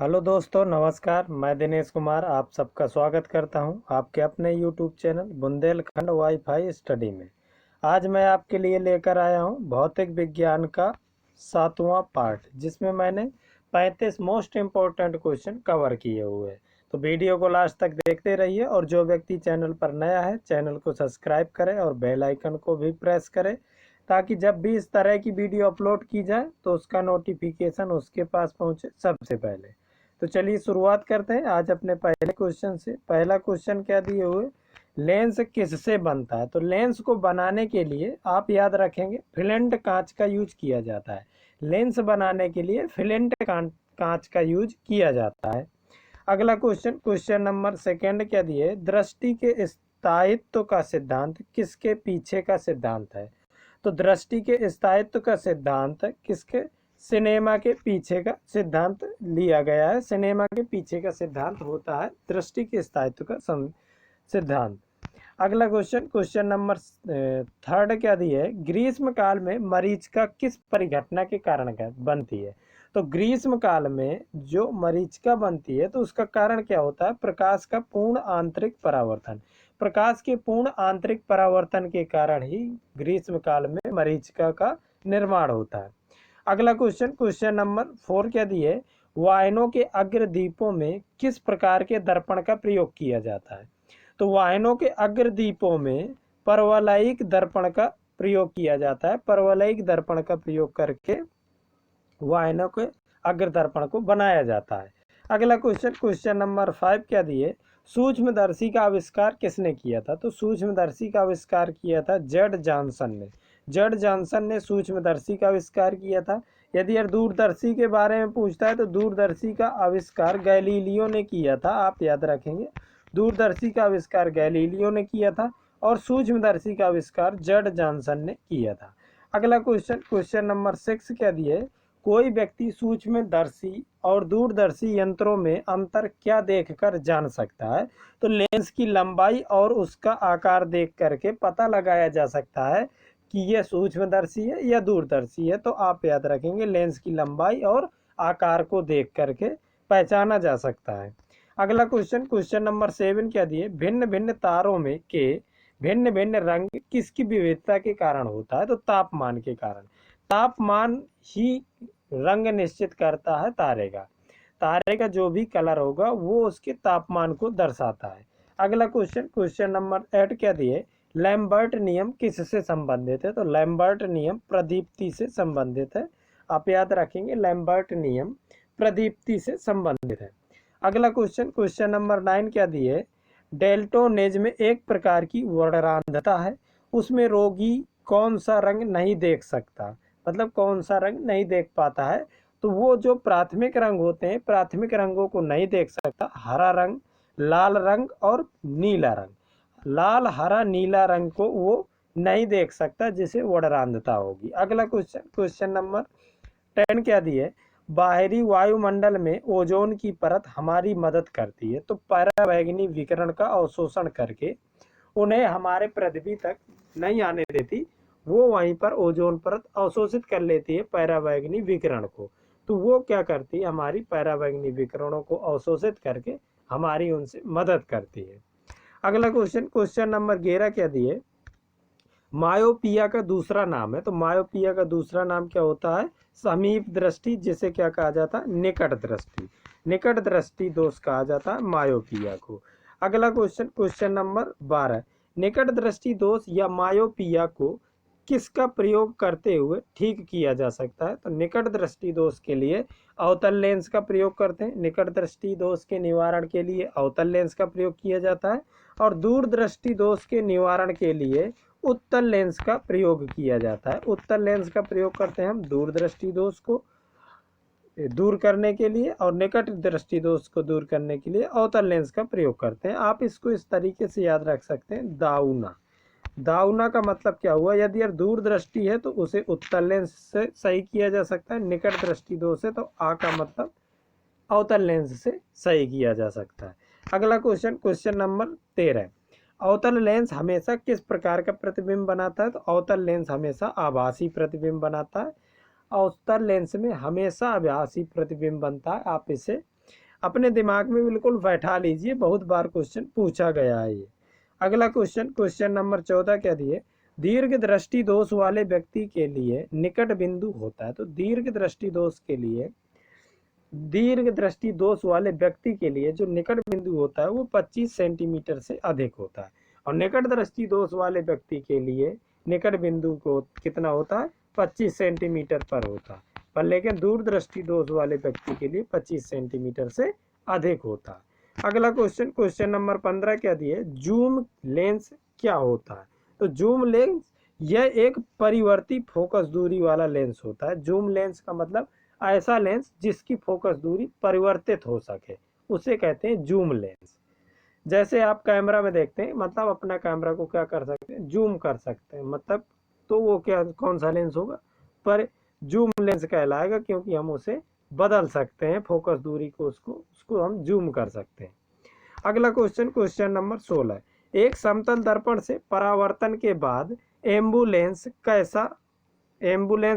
Hello दोस्तों, नमस्कार। मैं दिनेश कुमार आप सबका स्वागत करता हूं आपके अपने YouTube channel Bundelkhand wifi study में। आज मैं आपके लिए लेकर आया हूं भौतिक विज्ञान का 7वां पार्ट, जिसमें मैंने 35 मोस्ट इम्पोर्टेंट क्वेश्चन कवर किए हुए हैं। तो वीडियो को लास्ट तक देखते रहिए और जो व्यक्ति चैनल पर नया है चैनल को सब्सक्राइब करें और बेल आइकन को भी प्रेस करें, ताकि जब भी इस तरह की वीडियो अपलोड की जाए तो उसका नोटिफिकेशन उसके पास पहुंचे सबसे पहले। तो चलिए शुरुआत करते हैं आज अपने पहले क्वेश्चन से। पहला क्वेश्चन क्या दिए हुए, लेंस किससे बनता है? तो लेंस को बनाने के लिए आप याद रखेंगे फिलेंट कांच का यूज किया जाता है। लेंस बनाने के लिए फिलेंट कांच का यूज किया जाता है। अगला क्वेश्चन, क्वेश्चन नंबर सेकंड क्या दिए, दृष्टि के स्थायित्व का सिद्धांत किसके पीछे का सिद्धांत है? तो दृष्टि के स्थायित्व का सिद्धांत किसके? सिनेमा के पीछे का सिद्धांत लिया गया है। सिनेमा के पीछे का सिद्धांत होता है दृष्टि के स्थायित्व का सिद्धांत। अगला क्वेश्चन, क्वेश्चन नंबर थर्ड क्या दिया है, ग्रीष्म काल में मरीचिका किस परिघटना के कारण बनती है? तो ग्रीष्म काल में जो मरीचिका बनती है तो उसका कारण क्या होता है? प्रकाश का पूर्ण आंतरिक परावर्तन। प्रकाश के पूर्ण आंतरिक परावर्तन के कारण ही ग्रीष्म काल में मरीचिका का निर्माण होता है। अगला क्वेश्चन, क्वेश्चन नंबर 4 क्या दिए, वाहनों के अग्रदीपों में किस प्रकार के दर्पण का प्रयोग किया जाता है? तो वाहनों के अग्रदीपों में परवलयिक दर्पण का प्रयोग किया जाता है। परवलयिक दर्पण का प्रयोग करके वाहनों के अग्र दर्पण को बनाया जाता है। अगला क्वेश्चन, क्वेश्चन नंबर 5 क्या दिए, सूक्ष्मदर्शी का आविष्कार किसने किया था? तो सूक्ष्मदर्शी का आविष्कार किया था जेड जॉनसन ने। जेड जॉनसन ने सूक्ष्मदर्शी का आविष्कार किया था। यदि यार दूरदर्शी के बारे में पूछता है तो दूरदर्शी का आविष्कार गैलीलियो ने किया था। आप याद रखेंगे, दूरदर्शी का आविष्कार गैलीलियो ने किया था और सूक्ष्मदर्शी का आविष्कार जेड जॉनसन ने किया था। अगला क्वेश्चन, क्वेश्चन नंबर 6 क्या दिए, कोई व्यक्ति सूक्ष्मदर्शी और दूरदर्शी यंत्रों में अंतर क्या देखकर जान सकता है? तो लेंस की लंबाई और उसका आकार देख करके पता लगाया जा सकता है कि यह सूक्ष्मदर्शी है या दूरदर्शी है। तो आप याद रखेंगे लेंस की लंबाई और आकार को देख करके पहचाना जा सकता है। अगला क्वेश्चन, क्वेश्चन नंबर 7 क्या दिए, भिन्न भिन्न तारों में के भिन्न भिन्न रंग किसकी विविधता के कारण होता है? तो तापमान के कारण। तापमान ही रंग निश्चित करता है तारे का। तारे का जो भी कलर होगा वो उसके तापमान को दर्शाता है। अगला क्वेश्चन, क्वेश्चन नंबर 8 क्या दिए, लैम्बर्ट नियम किससे संबंधित है? तो लैम्बर्ट नियम प्रदीप्ति से संबंधित है। आप याद रखेंगे लैम्बर्ट नियम प्रदीप्ति से संबंधित है। अगला क्वेश्चन, क्वेश्चन नंबर 9 क्या दिए, डेल्टोनेज में एक प्रकार की वर्णरांधता है, उसमें रोगी कौन सा रंग नहीं देख सकता? मतलब कौन सा रंग नहीं देख पाता है? तो वो जो प्राथमिक रंग होते हैं, प्राथमिक रंगों को नहीं देख सकता। हरा रंग, लाल रंग और नीला रंग। लाल, हरा, नीला रंग को वो नहीं देख सकता, जिसे वर्णरांधता होगी। अगला क्वेश्चन, क्वेश्चन नंबर 10 क्या दिए, बाहरी वायुमंडल में ओजोन की परत हमारी मदद करती है। तो पराबैंगनी विकिरण का अवशोषण करके उन्हें हमारे पृथ्वी तक नहीं आने देती, वो वहीं पर ओजोन परत अवशोषित कर लेती है पराबैंगनी विकिरण को। तो वो क्या करती है, हमारी पराबैंगनी विकिरणों को अवशोषित करके हमारी उनसे मदद करती है। अगला क्वेश्चन, क्वेश्चन नंबर 11 क्या दिए, मायोपिया का दूसरा नाम है। तो मायोपिया का दूसरा नाम क्या होता है? समीप दृष्टि, जिसे क्या कहा जाता है? निकट दृष्टि। निकट दृष्टि दोष कहा जाता है मायोपिया को। अगला क्वेश्चन, क्वेश्चन नंबर 12, निकट दृष्टि दोष या मायोपिया को किसका प्रयोग करते हुए ठीक किया जा सकता है? तो निकट दृष्टि दोष के लिए अवतल लेंस का प्रयोग करते हैं। निकट दृष्टि दोष के निवारण के लिए अवतल लेंस का प्रयोग किया जाता है और दूर दृष्टि दोष के निवारण के लिए उत्तल लेंस का प्रयोग किया जाता है। उत्तल लेंस का प्रयोग करते हैं हम दूरदृष्टि दोष को दूर करने के लिए और निकट दृष्टि दोष को दूर करने के लिए अवतल लेंस का प्रयोग करते हैं। आप इसको इस तरीके से याद रख सकते हैं, दाउना। दाउना का मतलब क्या हुआ, यदि यार दूर दृष्टि है तो उसे उत्तल लेंस से सही किया जा सकता है, निकट दृष्टि दोष है तो आ का मतलब अवतल लेंस से सही किया जा सकता है। अगला क्वेश्चन, क्वेश्चन नंबर 13, अवतल लेंस हमेशा किस प्रकार का प्रतिबिंब बनाता है? तो अवतल लेंस हमेशा आभासी प्रतिबिंब बनाता है। अवतल लेंस में हमेशा आभासी प्रतिबिंब बनता है। आप इसे अपने दिमाग में बिल्कुल बैठा लीजिए, बहुत बार क्वेश्चन पूछा गया है ये। अगला क्वेश्चन, क्वेश्चन नंबर 14 क्या दिए, दीर्घ दृष्टि दोष वाले व्यक्ति के लिए निकट बिंदु होता है। तो दीर्घ दृष्टि दोष के लिए, दीर्घ दृष्टि दोष वाले व्यक्ति के लिए जो निकट बिंदु होता है वो 25 सेंटीमीटर से अधिक होता है, और निकट दृष्टि दोष वाले व्यक्ति के लिए निकट बिंदु को कितना होता है, 25 सेंटीमीटर पर होता है, पर लेकिन दूर दृष्टि दोष वाले व्यक्ति के लिए 25 सेंटीमीटर से अधिक होता है। अगला क्वेश्चन, क्वेश्चन नंबर 15 क्या दिए, जूम लेंस क्या होता है। तो जूम लेंस यह एक परिवर्ती फोकस दूरी वाला लेंस होता है। जूम लेंस का मतलब ऐसा लेंस जिसकी फोकस दूरी परिवर्तित हो सके, उसे कहते हैं जूम लेंस। जैसे आप कैमरा में देखते हैं, मतलब अपना कैमरा को क्या कर सकते हैं, जूम कर सकते हैं, मतलब तो वो क्या, कौन सा लेंस होगा, पर जूम लेंस कहलाएगा, क्योंकि हम उसे बदल सकते हैं फोकस दूरी को, उसको हम जूम कर सकते हैं। अगला क्वेश्चन, क्वेश्चन नंबर 16, एक समतल दर्पण से परावर्तन के बाद एम्बुलेंस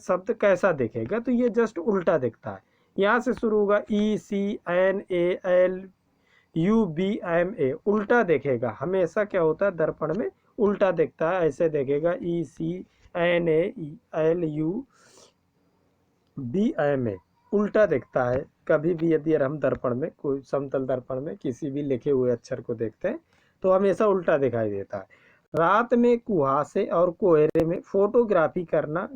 शब्द कैसा दिखेगा। तो ये जस्ट उल्टा दिखता है, यहाँ से शुरू होगा ECNALUBMA, उल्टा दिखेगा हमेशा। क्या होता है, दर्पण में उल्टा दिखता है, ऐसे दिखेगा ECNALUBMA, उल्टा दिखता है कभी भी। यदि हम दर्पण में, कोई समतल दर्पण में किसी भी लिखे हुए अक्षर को देखते हैं तो हमेशा उल्टा दिखाई देता है। रात में कुहासे और कोहरे में फोटोग्राफी करना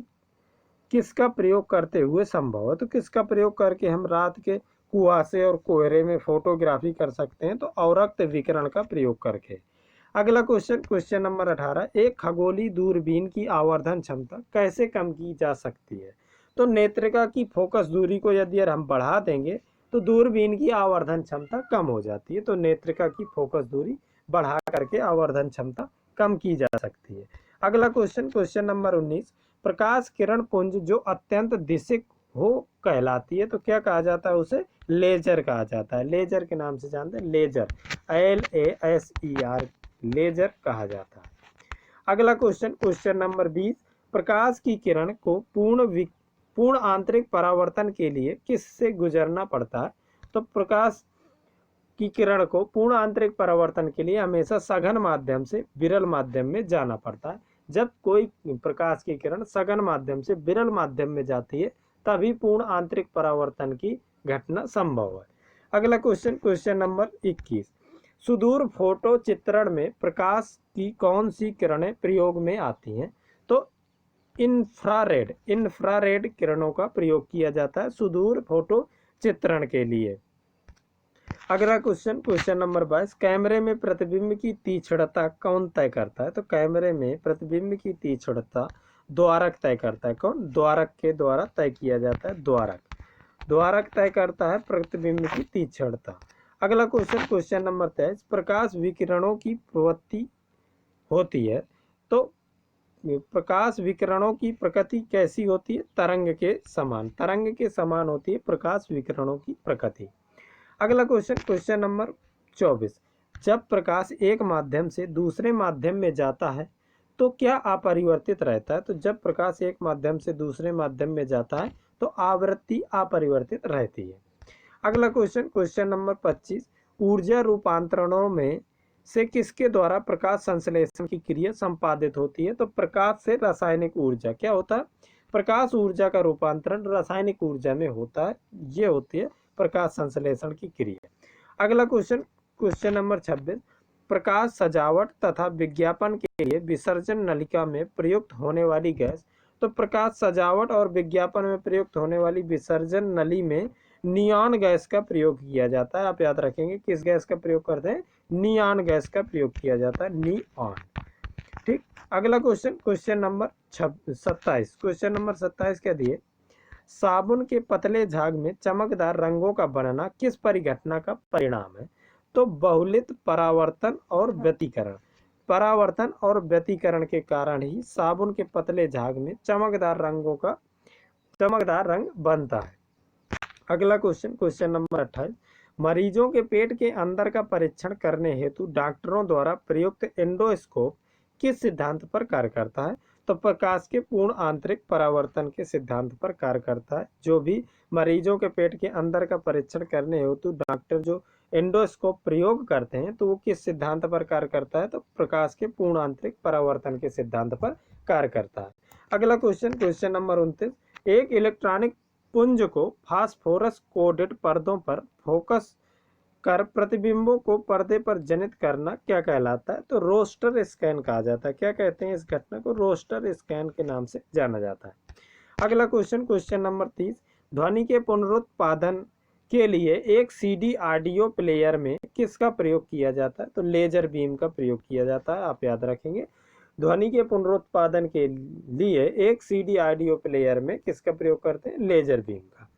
किसका प्रयोग करते हुए संभव है। तो किसका प्रयोग करके हम रात के कुहासे और कोहरे में फोटोग्राफी कर सकते हैं, तो अवरक्त विकिरण का प्रयोग करके। अगला क्वेश्चन, क्वेश्चन नंबर 18, एक खगोलीय दूरबीन की आवर्धन क्षमता कैसे कम की जा सकती है। तो नेत्रिका की फोकस दूरी को यदि हम बढ़ा देंगे तो दूरबीन की आवर्धन क्षमता कम हो जाती है। तो नेत्रिका की फोकस दूरी बढ़ा करके आवर्धन क्षमता कम की जा सकती है। अगला क्वेश्चन, क्वेश्चन नंबर 19, प्रकाश किरण पुंज जो अत्यंत दिशिक हो कहलाती है, तो क्या कहा जाता है, उसे लेजर कहा जाता है। लेजर के नाम से जानते हैं, लेजर, LASER, लेजर कहा जाता है। अगला क्वेश्चन, क्वेश्चन नंबर 20, प्रकाश की किरण को पूर्ण आंतरिक परावर्तन के लिए किससे गुजरना पड़ता है। तो प्रकाश की किरण को पूर्ण आंतरिक परावर्तन के लिए हमेशा सघन माध्यम से विरल माध्यम में जाना पड़ता है। जब कोई प्रकाश की किरण सघन माध्यम से विरल माध्यम में जाती है तभी पूर्ण आंतरिक परावर्तन की घटना संभव है। अगला क्वेश्चन, क्वेश्चन नंबर 21, सुदूर फोटो चित्रण में प्रकाश की कौन सी किरणें प्रयोग में आती हैं। तो इंफ्रारेड किरणों का प्रयोग किया जाता है सुदूर फोटो चित्रण के लिए। अगला क्वेश्चन, क्वेश्चन नंबर 22, कैमरे में प्रतिबिंब की तीक्ष्णता कौन तय करता है। तो कैमरे में प्रतिबिंब की तीक्ष्णता द्वारक तय करता है। कौन, द्वारक के द्वारा तय किया जाता है, द्वारक तय करता है प्रतिबिंब की तीक्ष्णता। अगला क्वेश्चन, क्वेश्चन नंबर 23, प्रकाश विकिरणों की प्रवृत्ति होती है। तो प्रकाश विकिरणों की प्रकृति कैसी होती है, तरंग के समान होती है प्रकाश विकिरणों की प्रकृति। अगला क्वेश्चन, क्वेश्चन नंबर 24, जब प्रकाश एक माध्यम से दूसरे माध्यम में जाता है तो क्या अपरिवर्तित रहता है। तो जब प्रकाश एक माध्यम से दूसरे माध्यम में जाता है तो आवृत्ति अपरिवर्तित रहती है। अगला क्वेश्चन, क्वेश्चन नंबर 25, ऊर्जा रूपांतरणों में से किसके द्वारा प्रकाश संश्लेषण की क्रिया संपादित होती है। तो प्रकाश से रासायनिक ऊर्जा, क्या होता है, प्रकाश ऊर्जा का रूपांतरण रासायनिक ऊर्जा में होता है, ये होती है प्रकाश संश्लेषण की क्रिया। अगला क्वेश्चन, क्वेश्चन नंबर 26, प्रकाश सजावट तथा विज्ञापन के लिए विसर्जन नलिका में प्रयुक्त होने वाली गैस। तो प्रकाश सजावट और विज्ञापन में प्रयुक्त होने वाली विसर्जन नली में नियॉन गैस का प्रयोग किया जाता है। आप याद रखेंगे किस गैस का प्रयोग करते हैं, नियॉन गैस का प्रयोग किया जाता है, नियॉन। ठीक। अगला question, question number 27, question number 27 क्या दिए, साबुन के पतले झाग में चमकदार रंगों का बनना किस परिघटना का परिणाम है। तो बहुलित परावर्तन और व्यतिकरण के कारण ही साबुन के पतले झाग में चमकदार रंग बनता है। अगला क्वेश्चन, क्वेश्चन नंबर 28, मरीजों के पेट के अंदर का परीक्षण करने हेतु डॉक्टरों द्वारा प्रयुक्त एंडोस्कोप किस सिद्धांत पर कार्य करता है। तो प्रकाश के पूर्ण आंतरिक परावर्तन के सिद्धांत पर कार्य करता है। जो भी मरीजों के पेट के अंदर का परीक्षण करने हेतु डॉक्टर जो एंडोस्कोप प्रयोग करते हैं तो वो किस सिद्धांत पर कार्य करता है, तो प्रकाश के पूर्ण आंतरिक परावर्तन के सिद्धांत पर कार्य करता है। अगला क्वेश्चन, क्वेश्चन नंबर 29, एक इलेक्ट्रॉनिक पुंज को फास्फोरस कोडेड पर्दों पर फोकस कर प्रतिबिंबों को पर्दे पर जनित करना क्या कहलाता है, तो रोस्टर स्कैन कहा जाता है। क्या कहते हैं इस घटना को, रोस्टर स्कैन के नाम से जाना जाता है। अगला क्वेश्चन, क्वेश्चन नंबर 30, ध्वनि के पुनरुत्पादन के लिए एक सीडी ऑडियो प्लेयर में किसका प्रयोग किया जाता है, तो लेजर बीम का प्रयोग किया जाता है। आप याद रखेंगे, ध्वनि के पुनरुत्पादन के लिए एक सीडी ऑडियो प्लेयर में किसका प्रयोग करते हैं, लेजर बीम का।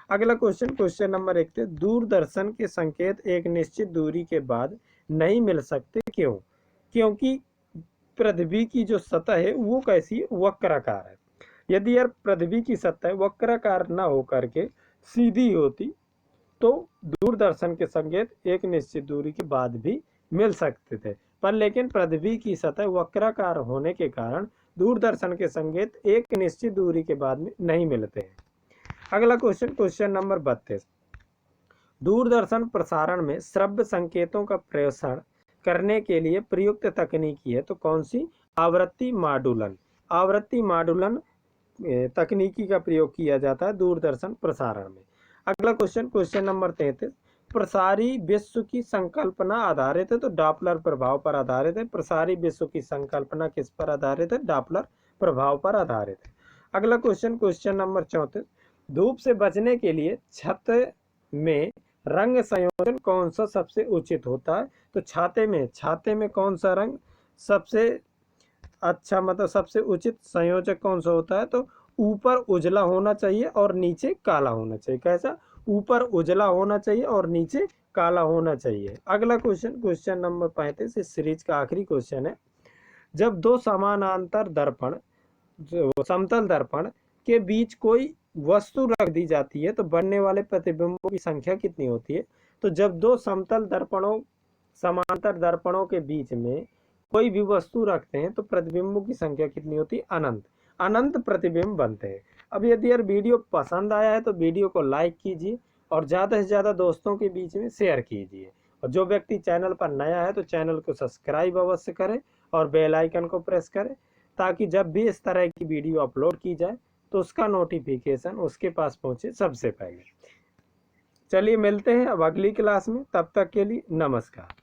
अगला क्वेश्चन, क्वेश्चन नंबर 31, दूरदर्शन के संकेत एक निश्चित दूरी के बाद नहीं मिल सकते, क्यों? क्योंकि पृथ्वी की जो सतह है वो कैसी है, वक्राकार है। यदि यार पृथ्वी की सतह वक्राकार न हो करके सीधी होती तो दूरदर्शन के संकेत एक निश्चित दूरी के बाद भी मिल सकते थे, पर लेकिन पृथ्वी की सतह वक्राकार होने के कारण दूरदर्शन के संकेत एक निश्चित दूरी के बाद में नहीं मिलते हैं। अगला क्वेश्चन, क्वेश्चन नंबर 32, दूरदर्शन प्रसारण में श्रव्य संकेतों का प्रेषण करने के लिए प्रयुक्त तकनीकी है, तो कौन सी, आवृत्ति मॉड्यूलन। आवृत्ति मॉड्यूलन तकनीकी का प्रयोग किया जाता है दूरदर्शन प्रसारण में। अगला क्वेश्चन, क्वेश्चन नंबर 33, प्रसारी विश्व की संकल्पना आधारित है, तो डॉपलर प्रभाव पर आधारित है। प्रसारी विश्व की संकल्पना किस पर आधारित है, डॉपलर प्रभाव पर आधारित है। अगला क्वेश्चन, क्वेश्चन नंबर 34, धूप से बचने के लिए छत में रंग संयोजन कौन सा सबसे उचित होता है, तो छाते में कौन सा रंग सबसे अच्छा, मतलब सबसे उचित संयोजक कौन सा होता है, तो ऊपर उजला होना चाहिए और नीचे काला होना चाहिए। कैसा, ऊपर उजला होना चाहिए और नीचे काला होना चाहिए। अगला क्वेश्चन, क्वेश्चन नंबर 35, इस सीरीज का आखिरी क्वेश्चन है, जब दो समानांतर दर्पण समतल दर्पण के बीच कोई वस्तु रख दी जाती है तो बनने वाले प्रतिबिंबों की संख्या कितनी होती है, तो जब दो समतल दर्पणों समांतर दर्पणों के बीच में कोई भी वस्तु रखते हैं तो प्रतिबिंबों की संख्या कितनी होती है, अनंत प्रतिबिंब बनते हैं। अब यदि यार वीडियो पसंद आया है तो वीडियो को लाइक कीजिए और ज़्यादा से ज़्यादा दोस्तों के बीच में शेयर कीजिए, और जो व्यक्ति चैनल पर नया है तो चैनल को सब्सक्राइब अवश्य करें और बेल आइकन को प्रेस करें, ताकि जब भी इस तरह की वीडियो अपलोड की जाए तो उसका नोटिफिकेशन उसके पास पहुंचे सबसे पहले। चलिए मिलते हैं अब अगली क्लास में, तब तक के लिए नमस्कार।